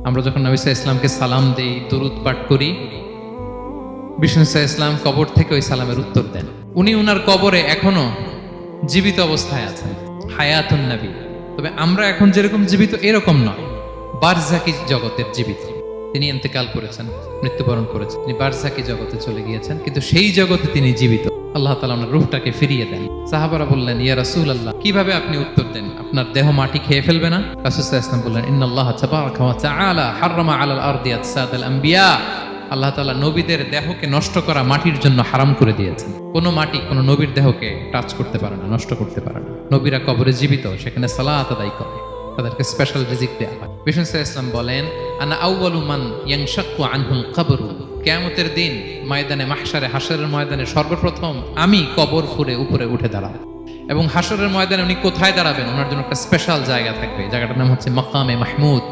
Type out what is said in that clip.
আমরা যখন নবী সাল্লাল্লাহু আলাইহি ইসলামকে সালাম দেই, দরুদ পাঠ করি, বিষ্ণু সাল্লাল্লাহু আলাইহি ইসলাম কবর থেকে ওই সালামের উত্তর দেন। উনি উনার কবরে এখনো জীবিত অবস্থায় আছেন, হায়াতুন নবী। তবে আমরা এখন যেরকম জীবিত এরকম নয়, বারজাকি জগতের জীবিত। তিনি ইন্তেকাল করেছেন, মৃত্যুবরণ করেছেন, তিনি বারজাকি জগতে চলে গিয়েছেন, কিন্তু সেই জগতে তিনি জীবিত। আল্লাহ তাআলা ওনার রূহটাকে ফিরিয়ে দেন। সাহাবারা বললেন, ইয়া রাসূলুল্লাহ, কিভাবে আপনি উত্তর দেন? আপনার দেহ মাটি খেয়ে ফেলবে না? রাসূল সাল্লাল্লাহু আলাইহি ওয়াসাল্লাম বললেন, ইন্নাল্লাহা তাবারাকা ওয়া তাআলা হাররামা আলাল আরদি আজসাদাল আম্বিয়া। আল্লাহ তাআলা নবীদের দেহকে নষ্ট করা মাটির জন্য হারাম করে দিয়েছেন। কোনো মাটি কোনো নবীর দেহকে টাচ করতে পারে না, নষ্ট করতে পারে না। নবীরা কবরে জীবিত, সেখানে সালাত আদায় করে, তাদেরকে স্পেশাল রিজিক দেয়া হয়। বিষ্ণু সাল্লাল্লাহু আলাইহি ওয়াসাল্লাম বলেন, আনা আউয়ালু মান ইয়ানশাক্কু আনহুল কবরু। কিয়ামতের দিন ময়দানে মাহশারে, হাশরের ময়দানে সর্বপ্রথম আমি কবর ফুঁড়ে উপরে উঠে দাঁড়াবো। এবং হাশরের ময়দানে উনি কোথায় দাঁড়াবেন? ওনার জন্য একটা স্পেশাল জায়গা থাকবে, জায়গাটার নাম হচ্ছে মাকামে মাহমুদ।